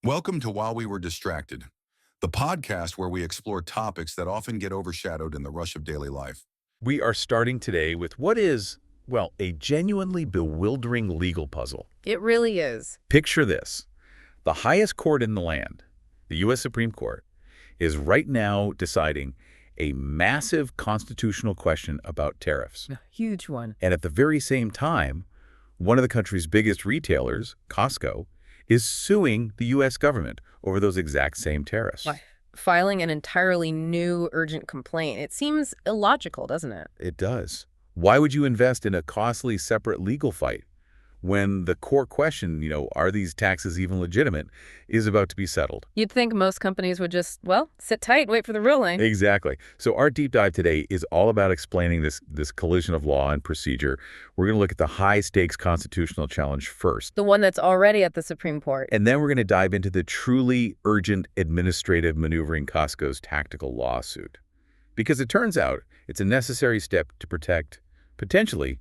Welcome to While We Were Distracted, the podcast where we explore topics that often get overshadowed in the rush of daily life. We are starting today with what is, well, a genuinely bewildering legal puzzle. It really is. Picture this. The highest court in the land, the U.S. Supreme Court, is right now deciding a massive constitutional question about tariffs. A huge one. And at the very same time, one of the country's biggest retailers, Costco, is suing the U.S. government over those exact same tariffs. Why? Filing an entirely new urgent complaint. It seems illogical, doesn't it? It does. Why would you invest in a costly separate legal fight when the core question, are these taxes even legitimate, is about to be settled? You'd think most companies would just, well, sit tight, wait for the ruling. Exactly. So our deep dive today is all about explaining this collision of law and procedure. We're going to look at the high-stakes constitutional challenge first. The one that's already at the Supreme Court. And then we're going to dive into the truly urgent administrative maneuvering Costco's tactical lawsuit. Because it turns out it's a necessary step to protect, potentially,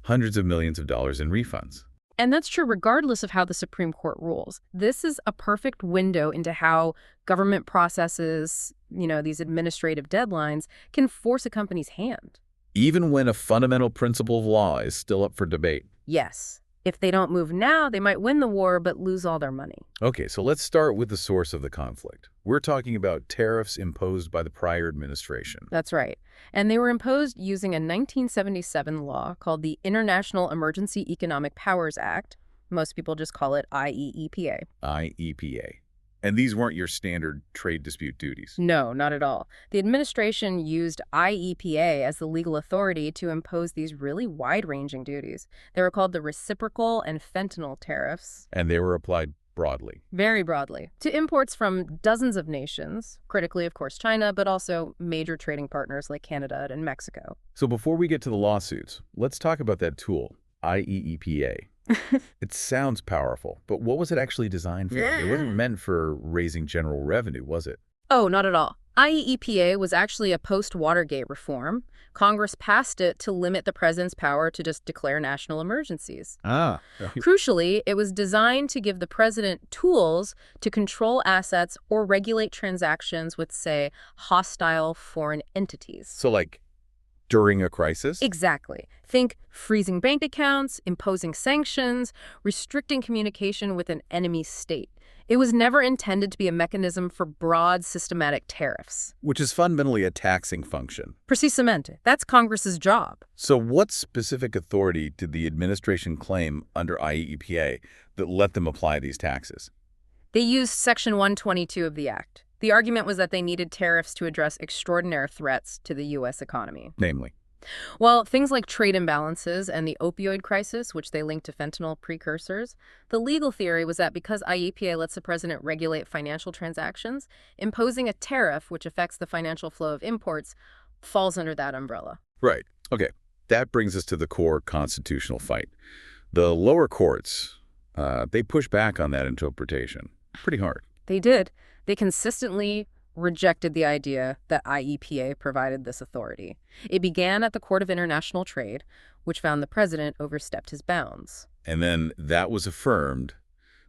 hundreds of millions of dollars in refunds. And that's true regardless of how the Supreme Court rules. This is a perfect window into how government processes, these administrative deadlines can force a company's hand. Even when a fundamental principle of law is still up for debate. Yes. If they don't move now, they might win the war but lose all their money. Okay, so let's start with the source of the conflict. We're talking about tariffs imposed by the prior administration. That's right. And they were imposed using a 1977 law called the International Emergency Economic Powers Act. Most people just call it IEEPA. IEPA. And these weren't your standard trade dispute duties. No, not at all. The administration used IEPA as the legal authority to impose these really wide-ranging duties. They were called the reciprocal and fentanyl tariffs. And they were applied broadly. Very broadly. To imports from dozens of nations, critically, of course, China, but also major trading partners like Canada and Mexico. So before we get to the lawsuits, let's talk about that tool, IEEPA. It sounds powerful, but what was it actually designed for? It wasn't meant for raising general revenue, was it? Oh, not at all. IEEPA was actually a post-Watergate reform. Congress passed it to limit the president's power to just declare national emergencies. Crucially, it was designed to give the president tools to control assets or regulate transactions with, say, hostile foreign entities. So like during a crisis? Exactly. Think freezing bank accounts, imposing sanctions, restricting communication with an enemy state. It was never intended to be a mechanism for broad, systematic tariffs. Which is fundamentally a taxing function. Precisamente. That's Congress's job. So what specific authority did the administration claim under IEEPA that let them apply these taxes? They used Section 122 of the Act. The argument was that they needed tariffs to address extraordinary threats to the U.S. economy. Namely? Well, things like trade imbalances and the opioid crisis, which they linked to fentanyl precursors. The legal theory was that because IEPA lets the president regulate financial transactions, imposing a tariff, which affects the financial flow of imports, falls under that umbrella. Right. Okay. That brings us to the core constitutional fight. The lower courts, they push back on that interpretation pretty hard. They did. They consistently rejected the idea that IEPA provided this authority. It began at the Court of International Trade, which found the president overstepped his bounds. And then that was affirmed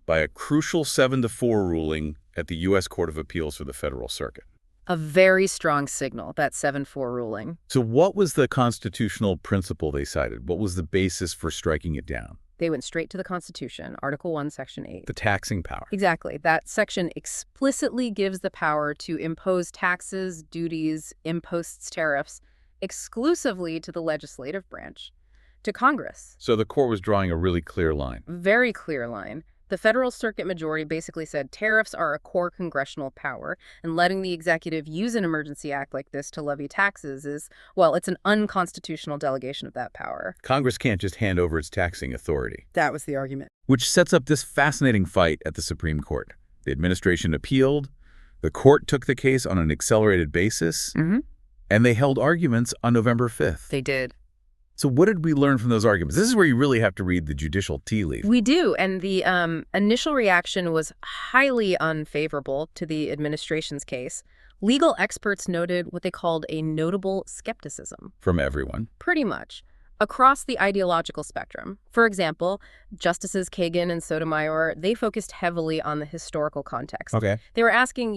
by a crucial 7-4 ruling at the U.S. Court of Appeals for the Federal Circuit. A very strong signal, that 7-4 ruling. So what was the constitutional principle they cited? What was the basis for striking it down? They went straight to the Constitution, Article 1, Section 8. The taxing power. Exactly. That section explicitly gives the power to impose taxes, duties, imposts, tariffs exclusively to the legislative branch, to Congress. So the court was drawing a really clear line. Very clear line. The Federal Circuit majority basically said tariffs are a core congressional power, and letting the executive use an emergency act like this to levy taxes is, well, it's an unconstitutional delegation of that power. Congress can't just hand over its taxing authority. That was the argument. Which sets up this fascinating fight at the Supreme Court. The administration appealed, the court took the case on an accelerated basis, and they held arguments on November 5th. They did. So what did we learn from those arguments? This is where you really have to read the judicial tea leaf. We do, and the initial reaction was highly unfavorable to the administration's case. Legal experts noted what they called a notable skepticism. From everyone. Pretty much. across the ideological spectrum. For example, Justices Kagan and Sotomayor, they focused heavily on the historical context. Okay. They were asking,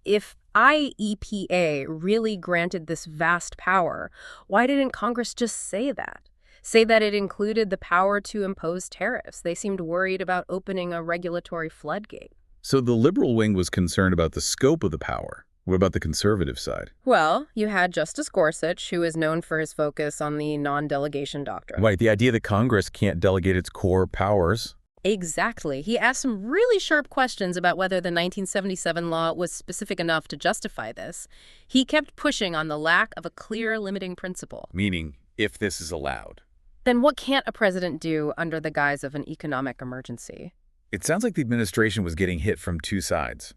if IEPA really granted this vast power, why didn't Congress just say that? Say that it included the power to impose tariffs. They seemed worried about opening a regulatory floodgate. So the liberal wing was concerned about the scope of the power. What about the conservative side? Well, you had Justice Gorsuch, who is known for his focus on the non-delegation doctrine. Right, the idea that Congress can't delegate its core powers. Exactly. He asked some really sharp questions about whether the 1977 law was specific enough to justify this. He kept pushing on the lack of a clear limiting principle. Meaning, if this is allowed. Then what can't a president do under the guise of an economic emergency? It sounds like the administration was getting hit from two sides.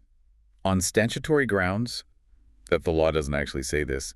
On statutory grounds, that the law doesn't actually say this,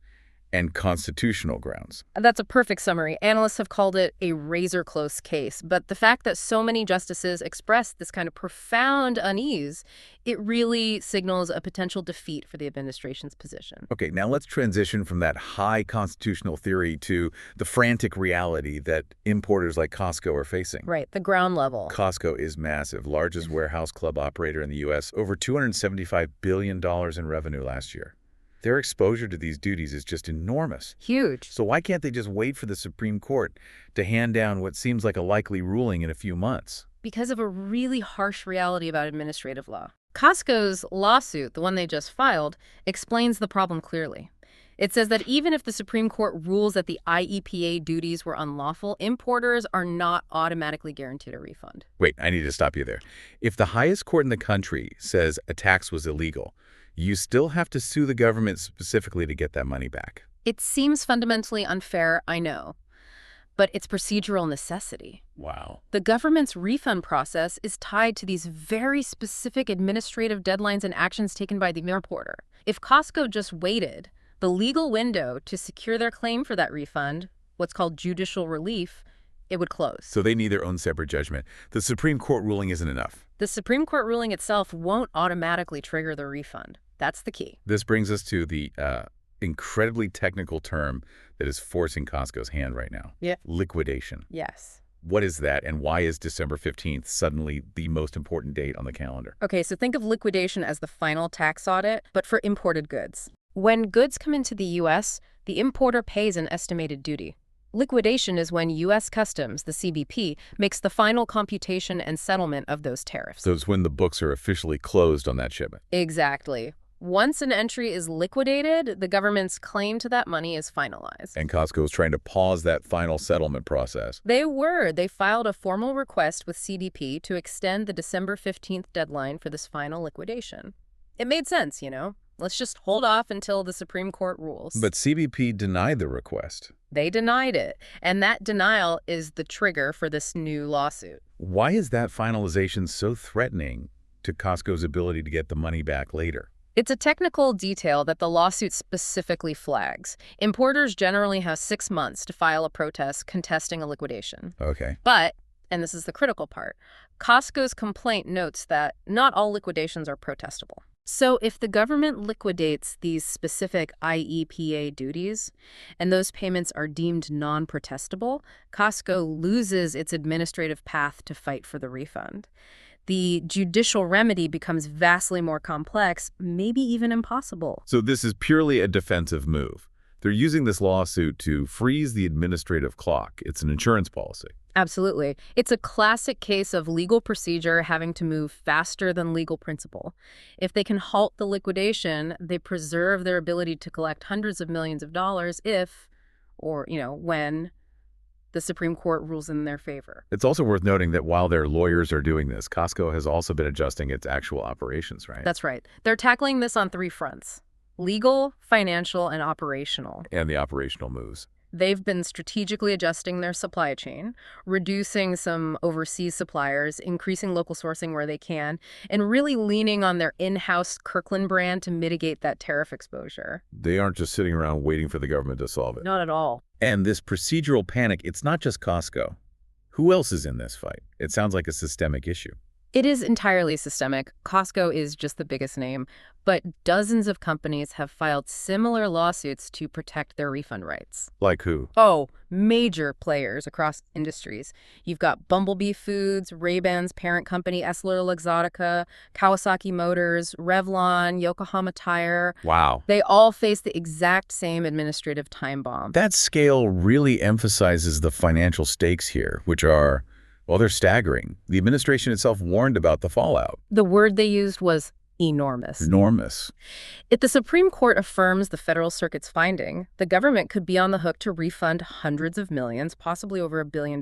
and constitutional grounds. That's a perfect summary. Analysts have called it a razor-close case. But the fact that so many justices expressed this kind of profound unease, it really signals a potential defeat for the administration's position. Okay, now let's transition from that high constitutional theory to the frantic reality that importers like Costco are facing. Right, the ground level. Costco is massive, largest warehouse club operator in the U.S., over $275 billion in revenue last year. Their exposure to these duties is just enormous. Huge. So why can't they just wait for the Supreme Court to hand down what seems like a likely ruling in a few months? Because of a really harsh reality about administrative law. Costco's lawsuit, the one they just filed, explains the problem clearly. It says that even if the Supreme Court rules that the IEPA duties were unlawful, importers are not automatically guaranteed a refund. Wait, I need to stop you there. If the highest court in the country says a tax was illegal, you still have to sue the government specifically to get that money back. It seems fundamentally unfair, I know, but it's procedural necessity. Wow. The government's refund process is tied to these very specific administrative deadlines and actions taken by the importer. If Costco just waited, the legal window to secure their claim for that refund, what's called judicial relief, it would close. So they need their own separate judgment. The Supreme Court ruling isn't enough. The Supreme Court ruling itself won't automatically trigger the refund. That's the key. This brings us to the incredibly technical term that is forcing Costco's hand right now. Yeah. Liquidation. Yes. What is that, and why is December 15th suddenly the most important date on the calendar? Okay, so think of liquidation as the final tax audit, but for imported goods. When goods come into the U.S., the importer pays an estimated duty. Liquidation is when U.S. Customs, the CBP, makes the final computation and settlement of those tariffs. So it's when the books are officially closed on that shipment. Exactly. Once an entry is liquidated, the government's claim to that money is finalized. And Costco is trying to pause that final settlement process. They filed a formal request with CBP to extend the December 15th deadline for this final liquidation. It made sense, Let's just hold off until the Supreme Court rules. But CBP denied the request. They denied it, and that denial is the trigger for this new lawsuit. Why is that finalization so threatening to Costco's ability to get the money back later? It's a technical detail that the lawsuit specifically flags. Importers generally have 6 months to file a protest contesting a liquidation. Okay. But, and this is the critical part, Costco's complaint notes that not all liquidations are protestable. So if the government liquidates these specific IEPA duties and those payments are deemed non-protestable, Costco loses its administrative path to fight for the refund. The judicial remedy becomes vastly more complex, maybe even impossible. So this is purely a defensive move. They're using this lawsuit to freeze the administrative clock. It's an insurance policy. Absolutely. It's a classic case of legal procedure having to move faster than legal principle. If they can halt the liquidation, they preserve their ability to collect hundreds of millions of dollars if, or, when the Supreme Court rules in their favor. It's also worth noting that while their lawyers are doing this, Costco has also been adjusting its actual operations, right? That's right. They're tackling this on 3 fronts: legal, financial, and operational. And the operational moves. They've been strategically adjusting their supply chain, reducing some overseas suppliers, increasing local sourcing where they can, and really leaning on their in-house Kirkland brand to mitigate that tariff exposure. They aren't just sitting around waiting for the government to solve it. Not at all. And this procedural panic, it's not just Costco. Who else is in this fight? It sounds like a systemic issue. It is entirely systemic. Costco is just the biggest name, but dozens of companies have filed similar lawsuits to protect their refund rights. Like who? Oh, major players across industries. You've got Bumblebee Foods, Ray-Ban's parent company EssilorLuxottica, Kawasaki Motors, Revlon, Yokohama Tire. Wow. They all face the exact same administrative time bomb. That scale really emphasizes the financial stakes here, which are, well, they're staggering. The administration itself warned about the fallout. The word they used was enormous. Enormous. If the Supreme Court affirms the Federal Circuit's finding, the government could be on the hook to refund hundreds of millions, possibly over $1 billion,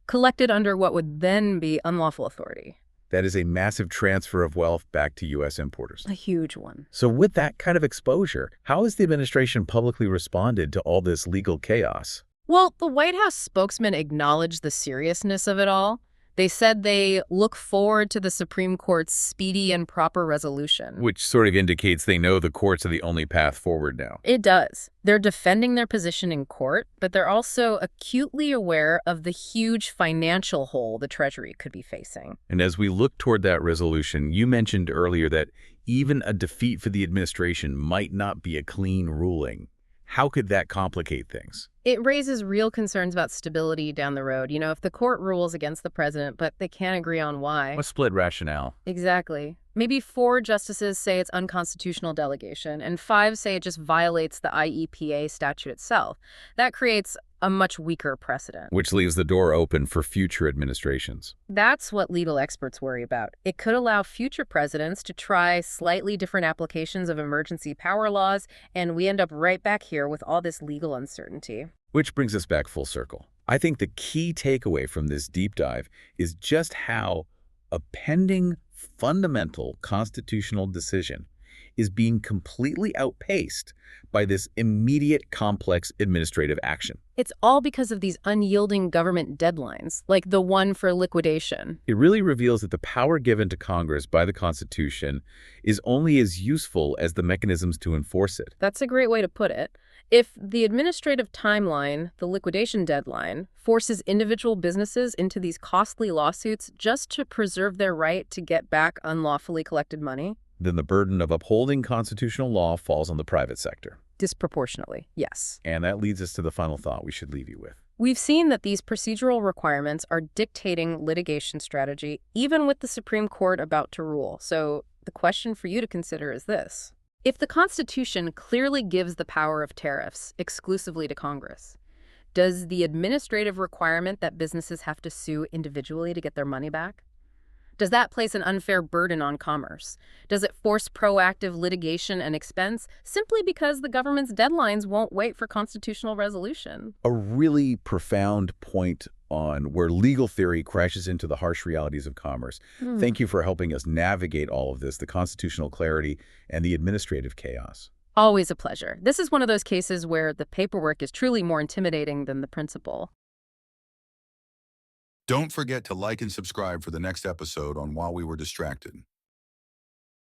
collected under what would then be unlawful authority. That is a massive transfer of wealth back to U.S. importers. A huge one. So with that kind of exposure, how has the administration publicly responded to all this legal chaos? Well, the White House spokesman acknowledged the seriousness of it all. They said they look forward to the Supreme Court's speedy and proper resolution. Which sort of indicates they know the courts are the only path forward now. It does. They're defending their position in court, but they're also acutely aware of the huge financial hole the Treasury could be facing. And as we look toward that resolution, you mentioned earlier that even a defeat for the administration might not be a clean ruling. How could that complicate things? It raises real concerns about stability down the road. You know, if the court rules against the president, but they can't agree on why. A split rationale. Exactly. Maybe 4 justices say it's unconstitutional delegation, and 5 say it just violates the IEPA statute itself. That creates a much weaker precedent. Which leaves the door open for future administrations. That's what legal experts worry about. It could allow future presidents to try slightly different applications of emergency power laws, and we end up right back here with all this legal uncertainty. Which brings us back full circle. I think the key takeaway from this deep dive is just how a pending fundamental constitutional decision is being completely outpaced by this immediate complex administrative action. It's all because of these unyielding government deadlines, like the one for liquidation. It really reveals that the power given to Congress by the Constitution is only as useful as the mechanisms to enforce it. That's a great way to put it. If the administrative timeline, the liquidation deadline, forces individual businesses into these costly lawsuits just to preserve their right to get back unlawfully collected money, then the burden of upholding constitutional law falls on the private sector. Disproportionately, yes. And that leads us to the final thought we should leave you with. We've seen that these procedural requirements are dictating litigation strategy, even with the Supreme Court about to rule. So the question for you to consider is this. If the Constitution clearly gives the power of tariffs exclusively to Congress, does the administrative requirement that businesses have to sue individually to get their money back? Does that place an unfair burden on commerce? Does it force proactive litigation and expense simply because the government's deadlines won't wait for constitutional resolution? A really profound point on where legal theory crashes into the harsh realities of commerce. Thank you for helping us navigate all of this, the constitutional clarity and the administrative chaos. Always a pleasure. This is one of those cases where the paperwork is truly more intimidating than the principle. Don't forget to like and subscribe for the next episode on While We Were Distracted.